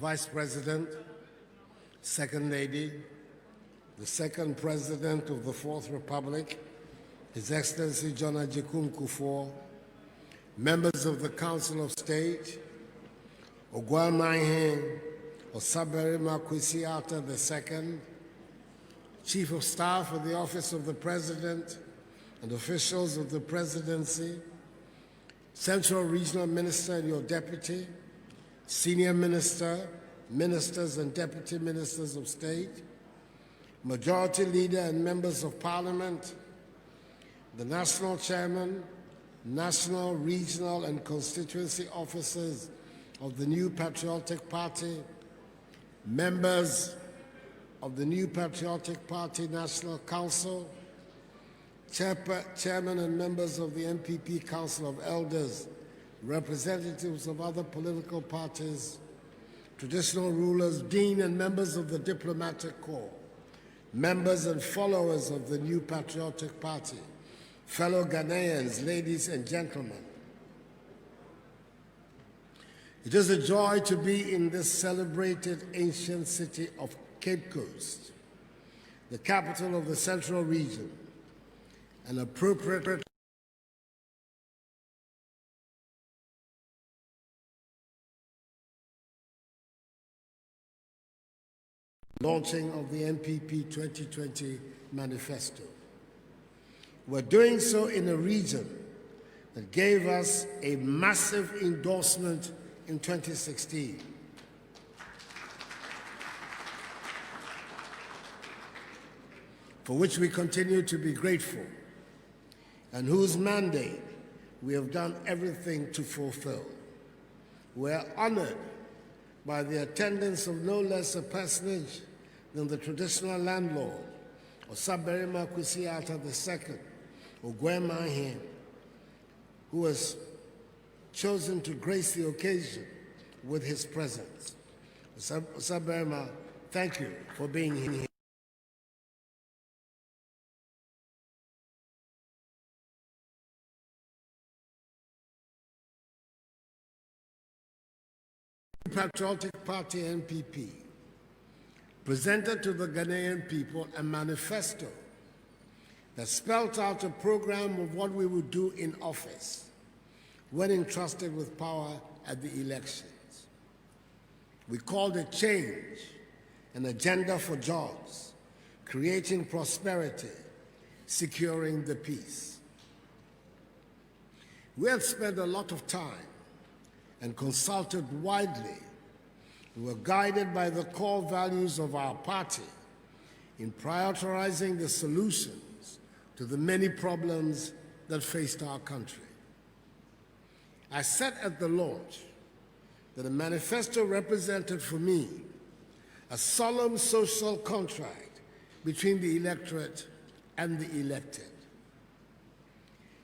Vice President, Second Lady, the Second President of the Fourth Republic, His Excellency John Agyekum Kufuor, members of the Council of State, Ogwamaihen Osaberima Kwesi Atta II, Chief of Staff of the Office of the President and officials of the Presidency, Central Regional Minister and your Deputy, Senior Minister, Ministers and Deputy Ministers of State, Majority Leader and Members of Parliament, the National Chairman, National, Regional and Constituency Officers of the New Patriotic Party, members of the New Patriotic Party National Council, Chairman and members of the NPP Council of Elders, representatives of other political parties, traditional rulers, dean and members of the diplomatic corps, members and followers of the New Patriotic Party, fellow Ghanaians, ladies and gentlemen. It is a joy to be in this celebrated ancient city of Cape Coast, the capital of the Central Region, an appropriate launching of the NPP 2020 manifesto. We're doing so in a region that gave us a massive endorsement in 2016. For which we continue to be grateful, and whose mandate we have done everything to fulfill. We are honored by the attendance of no less a personage than the traditional landlord, Osaberima Kwesi Atta II, Ogwamaihen, who has chosen to grace the occasion with his presence. Osaberima, thank you for being here. Patriotic Party NPP presented to the Ghanaian people a manifesto that spelled out a program of what we would do in office when entrusted with power at the elections. We called it change, an agenda for jobs, creating prosperity, securing the peace. We had spent a lot of time and consulted widely. We were guided by the core values of our party in prioritizing the solutions to the many problems that faced our country. I said at the launch that the manifesto represented for me a solemn social contract between the electorate and the elected.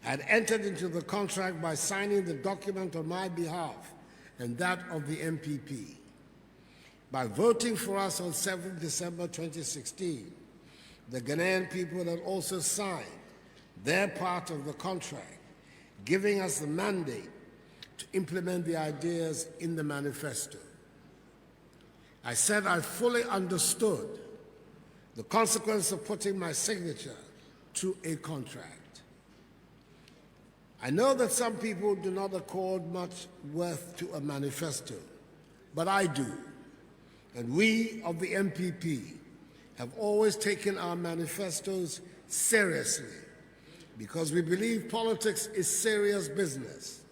I had entered into the contract by signing the document on my behalf and that of the MPP. By voting for us on 7 December 2016, the Ghanaian people had also signed their part of the contract, giving us the mandate to implement the ideas in the manifesto. I said I fully understood the consequence of putting my signature to a contract. I know that some people do not accord much worth to a manifesto, but I do. And we of the MPP have always taken our manifestos seriously because we believe politics is serious business,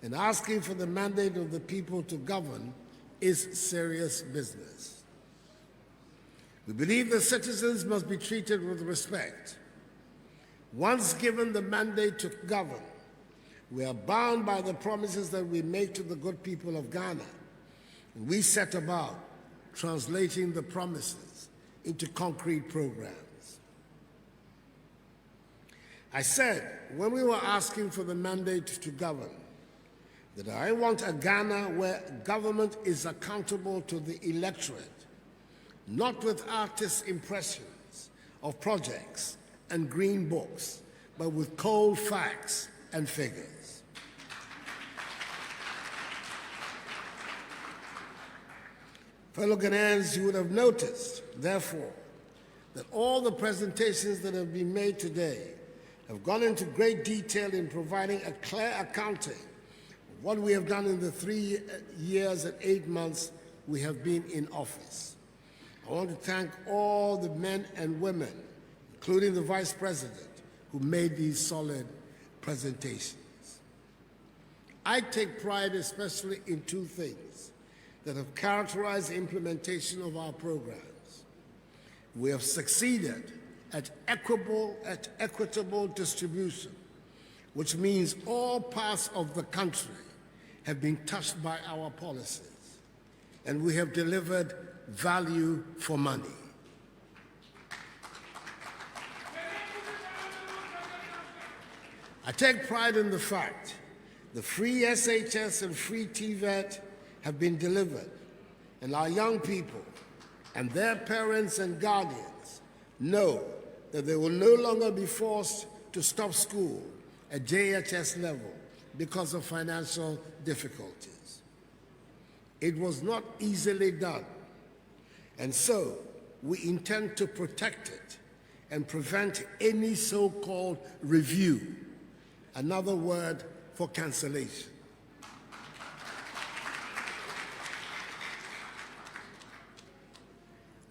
and asking for the mandate of the people to govern is serious business. We believe that citizens must be treated with respect. Once given the mandate to govern, we are bound by the promises that we make to the good people of Ghana, and we set about translating the promises into concrete programs. I said, when we were asking for the mandate to govern, that I want a Ghana where government is accountable to the electorate, not with artists' impressions of projects and green books, but with cold facts and figures. Fellow Ghanaians, you would have noticed, therefore, that all the presentations that have been made today have gone into great detail in providing a clear accounting of what we have done in the 3 years and 8 months we have been in office. I want to thank all the men and women, including the Vice President, who made these solid presentations. I take pride especially in 2 things that have characterized the implementation of our programs. We have succeeded at equitable distribution, which means all parts of the country have been touched by our policies, and we have delivered value for money. I take pride in the fact the free SHS and free TVET have been delivered, and our young people and their parents and guardians know that they will no longer be forced to stop school at JHS level because of financial difficulties. It was not easily done, and so we intend to protect it and prevent any so-called review, another word for cancellation.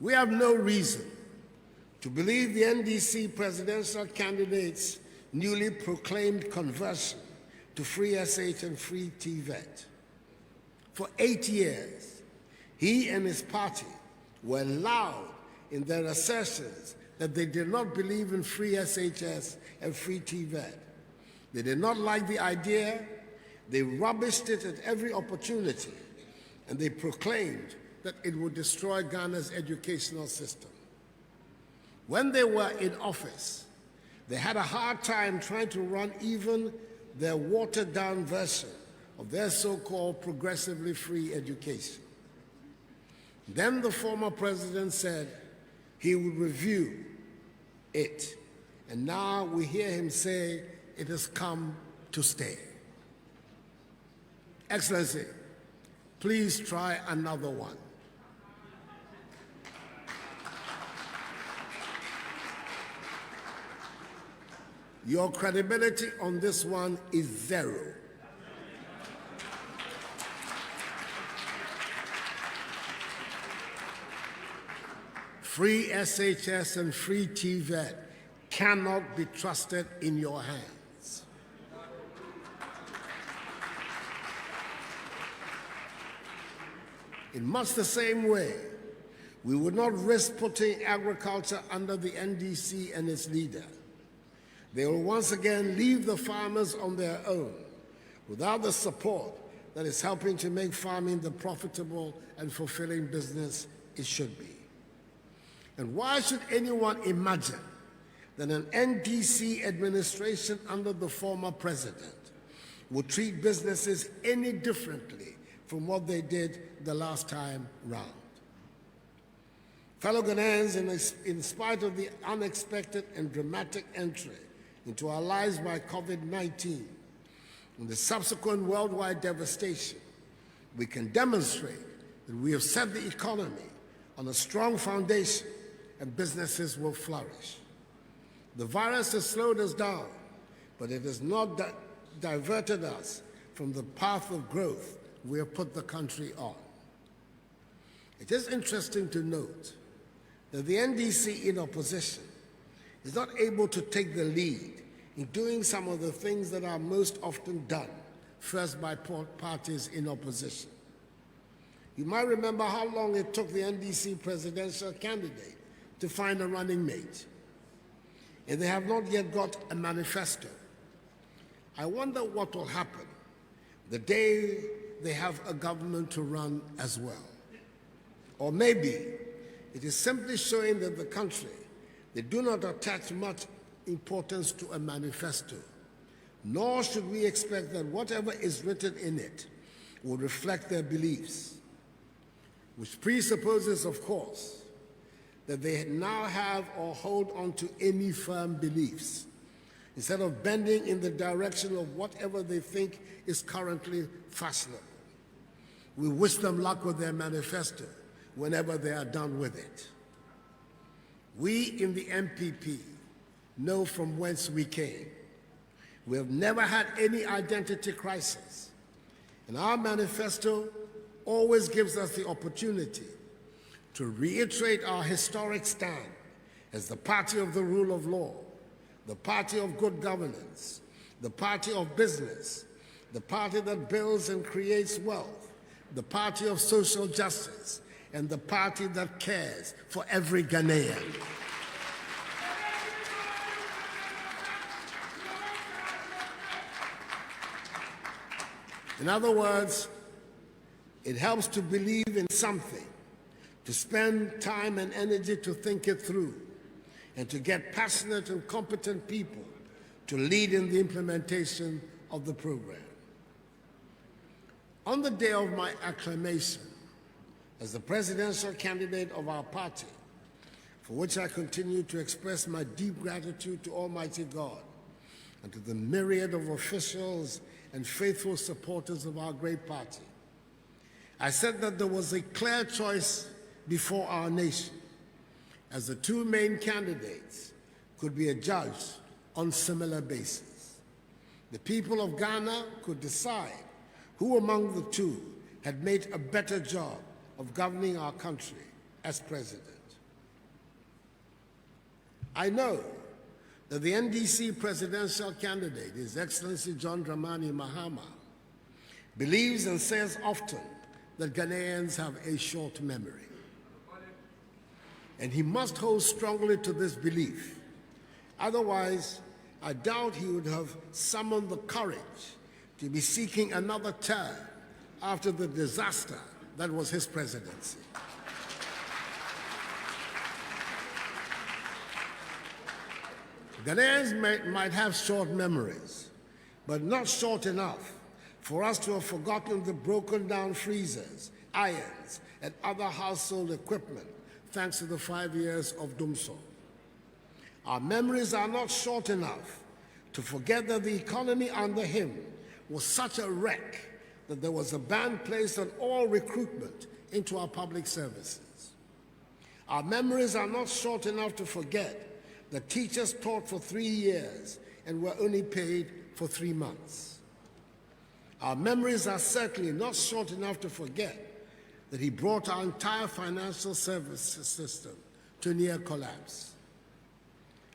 We have no reason to believe the NDC presidential candidate's newly proclaimed conversion to free SH and free TVET. For 8 years, he and his party were loud in their assertions that they did not believe in free SHS and free TVET. They did not like the idea, they rubbished it at every opportunity, and they proclaimed that it would destroy Ghana's educational system. When they were in office, they had a hard time trying to run even their watered-down version of their so-called progressively free education. Then the former president said he would review it, and now we hear him say it has come to stay. Excellency, please try another one. Your credibility on this one is 0. Free SHS and free TVET cannot be trusted in your hands. In much the same way, we would not risk putting agriculture under the NDC and its leader. They will once again leave the farmers on their own without the support that is helping to make farming the profitable and fulfilling business it should be. And why should anyone imagine that an NDC administration under the former president would treat businesses any differently from what they did the last time round? Fellow Ghanaians, in spite of the unexpected and dramatic entry into our lives by COVID-19 and the subsequent worldwide devastation, we can demonstrate that we have set the economy on a strong foundation and businesses will flourish. The virus has slowed us down, but it has not diverted us from the path of growth we have put the country on. It is interesting to note that the NDC in opposition is not able to take the lead in doing some of the things that are most often done, first by parties in opposition. You might remember how long it took the NDC presidential candidate to find a running mate, and they have not yet got a manifesto. I wonder what will happen the day they have a government to run as well. Or maybe it is simply showing that the country, they do not attach much importance to a manifesto, nor should we expect that whatever is written in it will reflect their beliefs, which presupposes, of course, that they now have or hold on to any firm beliefs, instead of bending in the direction of whatever they think is currently fashionable. We wish them luck with their manifesto, whenever they are done with it. We in the MPP know from whence we came. We have never had any identity crisis, and our manifesto always gives us the opportunity to reiterate our historic stand as the party of the rule of law, the party of good governance, the party of business, the party that builds and creates wealth, the party of social justice, and the party that cares for every Ghanaian. In other words, it helps to believe in something, to spend time and energy to think it through, and to get passionate and competent people to lead in the implementation of the program. On the day of my acclamation as the presidential candidate of our party, for which I continue to express my deep gratitude to Almighty God and to the myriad of officials and faithful supporters of our great party, I said that there was a clear choice before our nation, as the two main candidates could be adjudged on similar basis. The people of Ghana could decide who among the two had made a better job of governing our country as president. I know that the NDC presidential candidate, His Excellency John Dramani Mahama, believes and says often that Ghanaians have a short memory. And he must hold strongly to this belief. Otherwise, I doubt he would have summoned the courage to be seeking another term after the disaster that was his presidency. Ghanaians might have short memories, but not short enough for us to have forgotten the broken down freezers, irons, and other household equipment thanks to the 5 years of Dumso. Our memories are not short enough to forget that the economy under him was such a wreck that there was a ban placed on all recruitment into our public services. Our memories are not short enough to forget that teachers taught for 3 years and were only paid for 3 months. Our memories are certainly not short enough to forget that he brought our entire financial services system to near collapse.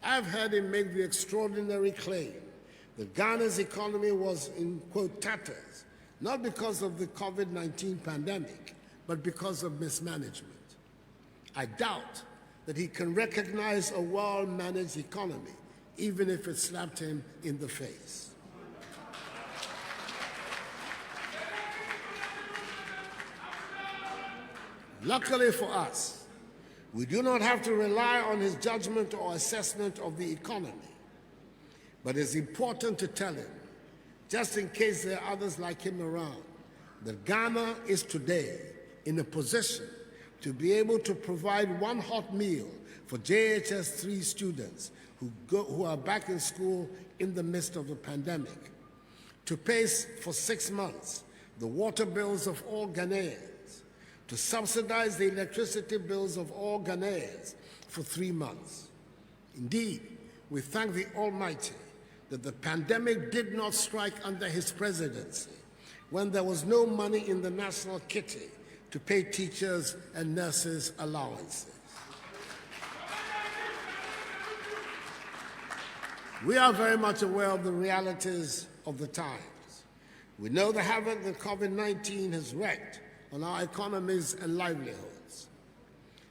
I've heard him make the extraordinary claim that Ghana's economy was in, quote, tatters, not because of the COVID-19 pandemic, but because of mismanagement. I doubt that he can recognize a well-managed economy, even if it slapped him in the face. Luckily for us, we do not have to rely on his judgment or assessment of the economy. But it's important to tell him, just in case there are others like him around, that Ghana is today in a position to be able to provide one hot meal for JHS 3 students who are back in school in the midst of the pandemic, to pay for 6 months the water bills of all Ghanaians, to subsidize the electricity bills of all Ghanaians for 3 months. Indeed, we thank the Almighty that the pandemic did not strike under his presidency, when there was no money in the national kitty to pay teachers and nurses allowances. We are very much aware of the realities of the times. We know the havoc that COVID-19 has wreaked on our economies and livelihoods.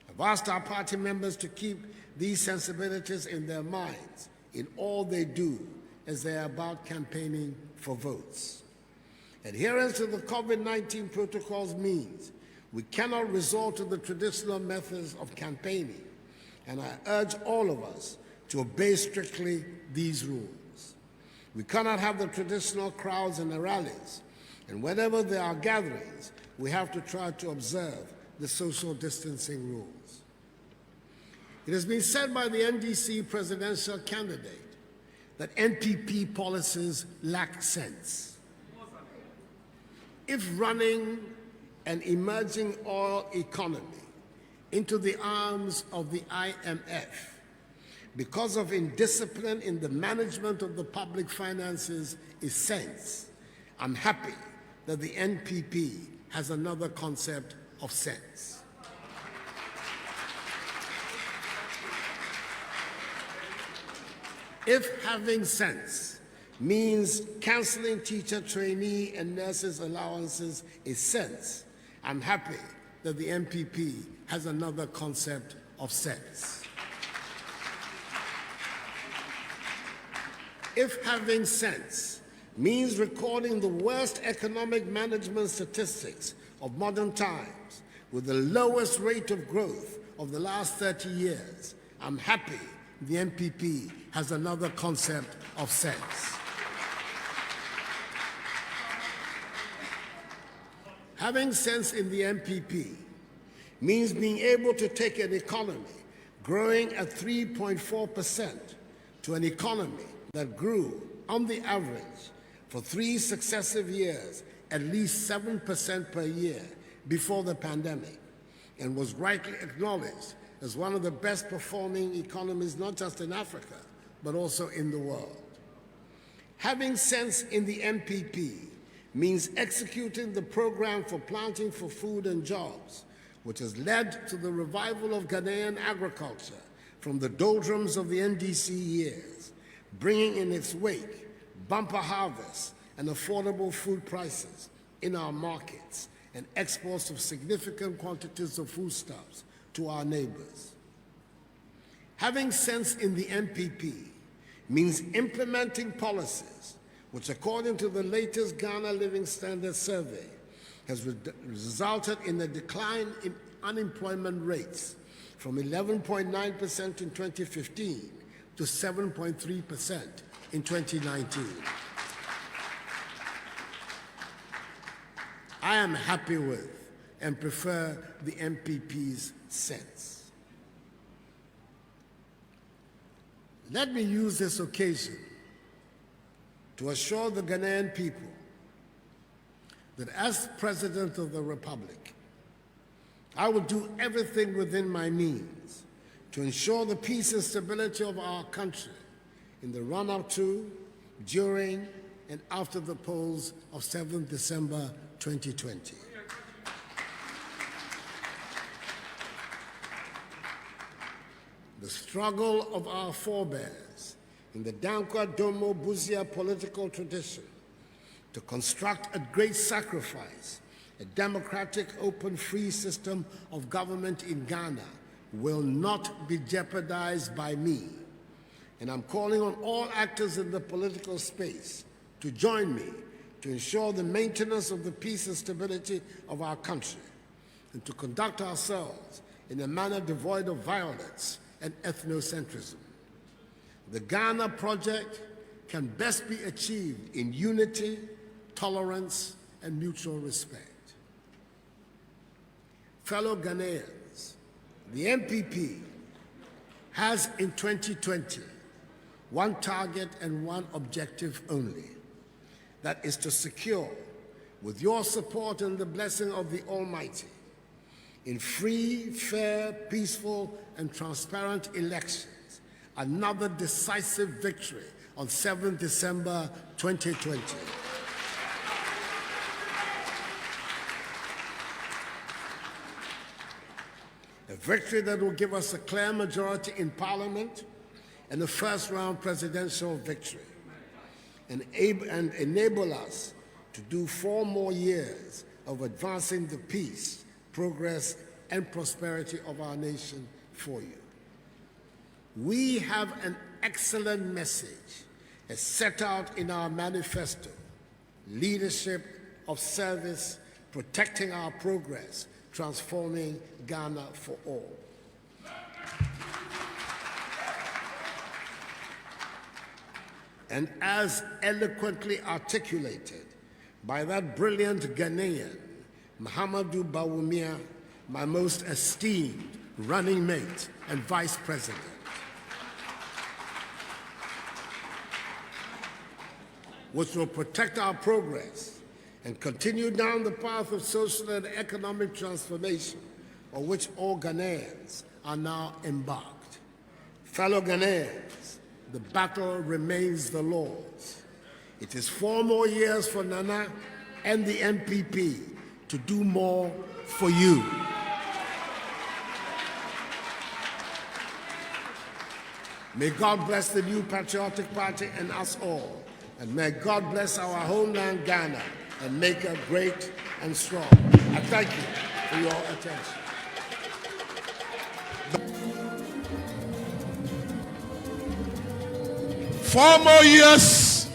I've asked our party members to keep these sensibilities in their minds in all they do as they are about campaigning for votes. Adherence to the COVID-19 protocols means we cannot resort to the traditional methods of campaigning, and I urge all of us to obey strictly these rules. We cannot have the traditional crowds and the rallies, and whenever there are gatherings, we have to try to observe the social distancing rules. It has been said by the NDC presidential candidate that NPP policies lack sense. If running an emerging oil economy into the arms of the IMF because of indiscipline in the management of the public finances is sense. I'm happy that the NPP has another concept of sense. If having sense means canceling teacher, trainee, and nurses' allowances is sense, I'm happy that the NPP has another concept of sense. If having sense means recording the worst economic management statistics of modern times with the lowest rate of growth of the last 30 years, I'm happy the NPP has another concept of sense. Having sense in the NPP means being able to take an economy growing at 3.4% to an economy that grew, on the average, for 3 successive years, at least 7% per year before the pandemic, and was rightly acknowledged as one of the best performing economies, not just in Africa, but also in the world. Having sense in the NPP means executing the program for planting for food and jobs, which has led to the revival of Ghanaian agriculture from the doldrums of the NDC years, bringing in its wake bumper harvests and affordable food prices in our markets and exports of significant quantities of foodstuffs to our neighbors. Having sense in the NPP means implementing policies which, according to the latest Ghana Living Standards Survey, has resulted in a decline in unemployment rates from 11.9% in 2015 to 7.3% in 2019. I am happy with and prefer the NPP's sense. Let me use this occasion to assure the Ghanaian people that as President of the Republic, I will do everything within my means to ensure the peace and stability of our country in the run-up to, during, and after the polls of 7th December 2020. The struggle of our forebears in the Dankwa Domo Buzia political tradition to construct at great sacrifice a democratic, open, free system of government in Ghana will not be jeopardized by me. And I'm calling on all actors in the political space to join me to ensure the maintenance of the peace and stability of our country and to conduct ourselves in a manner devoid of violence and ethnocentrism. The Ghana project can best be achieved in unity, tolerance, and mutual respect. Fellow Ghanaians, the NPP has in 2020 one target and one objective only, that is to secure, with your support and the blessing of the Almighty, in free, fair, peaceful, and transparent elections, another decisive victory on 7th December 2020. A victory that will give us a clear majority in Parliament and a first-round presidential victory, and enable us to do 4 more years of advancing the peace, progress, and prosperity of our nation for you. We have an excellent message as set out in our manifesto: leadership of service, protecting our progress, transforming Ghana for all. And as eloquently articulated by that brilliant Ghanaian, Mahamadou Bawumia, my most esteemed running mate and vice president, which will protect our progress and continue down the path of social and economic transformation, on which all Ghanaians are now embarked. Fellow Ghanaians, the battle remains the Lord's. It is 4 more years for Nana and the NPP to do more for you. May God bless the new patriotic party and us all. And may God bless our homeland Ghana and make it great and strong. I thank you for your attention. 4 more years.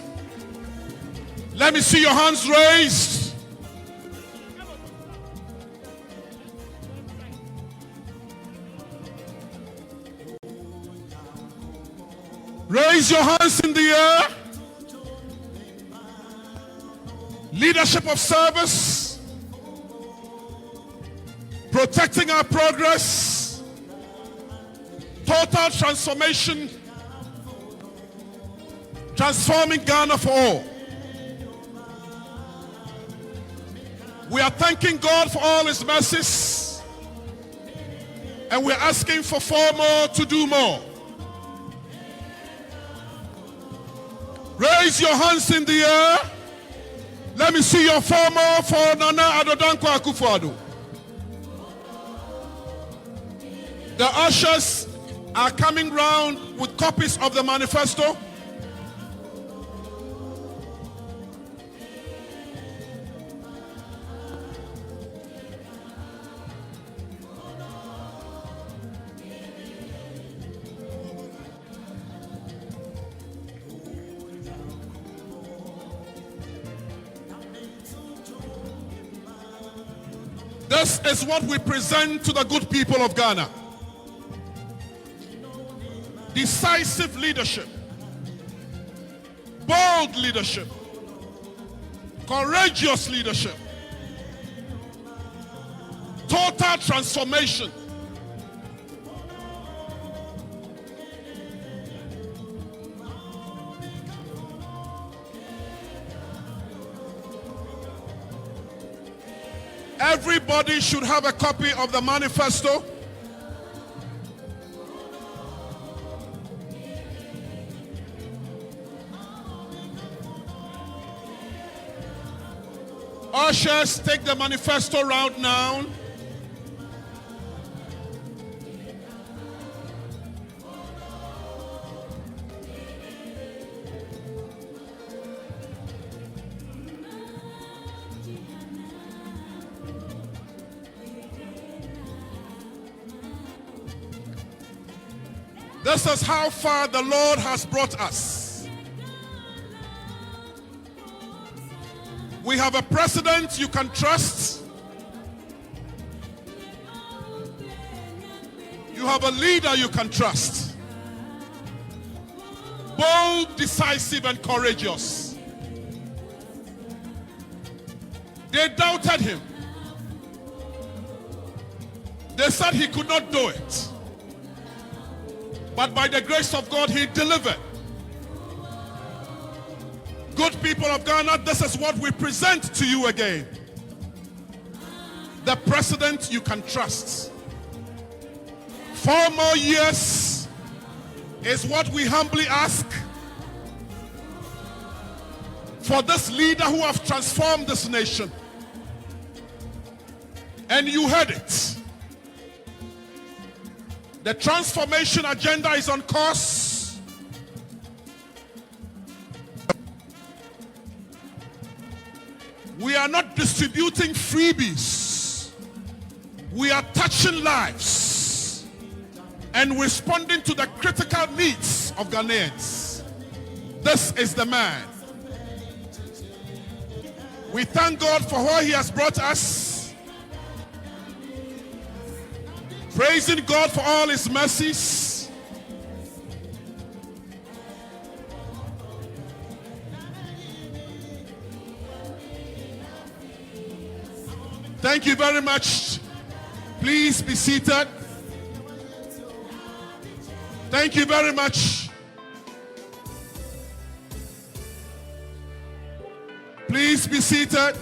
Let me see your hands raised. Raise your hands in the air. Leadership of service. Protecting our progress. Total transformation. Transforming Ghana for all. We are thanking God for all his mercies. And we're asking for 4 more to do more. Raise your hands in the air. Let me see your 4 more for Nana Akufo Addo. The ushers are coming round with copies of the manifesto. This is what we present to the good people of Ghana. Decisive leadership, bold leadership, courageous leadership, total transformation. Everybody should have a copy of the manifesto. Ushers, take the manifesto round now. This is how far the Lord has brought us. We have a president you can trust. You have a leader you can trust. Bold, decisive, and courageous. They doubted him. They said he could not do it. But by the grace of God, he delivered. Good people of Ghana, this is what we present to you again. The president you can trust. 4 more years is what we humbly ask for this leader who have transformed this nation. And you heard it. The transformation agenda is on course. We are not distributing freebies. We are touching lives and responding to the critical needs of Ghanaians. This is the man. We thank God for where he has brought us. Praising God for all his mercies. Thank you very much. Please be seated. Thank you very much. Please be seated.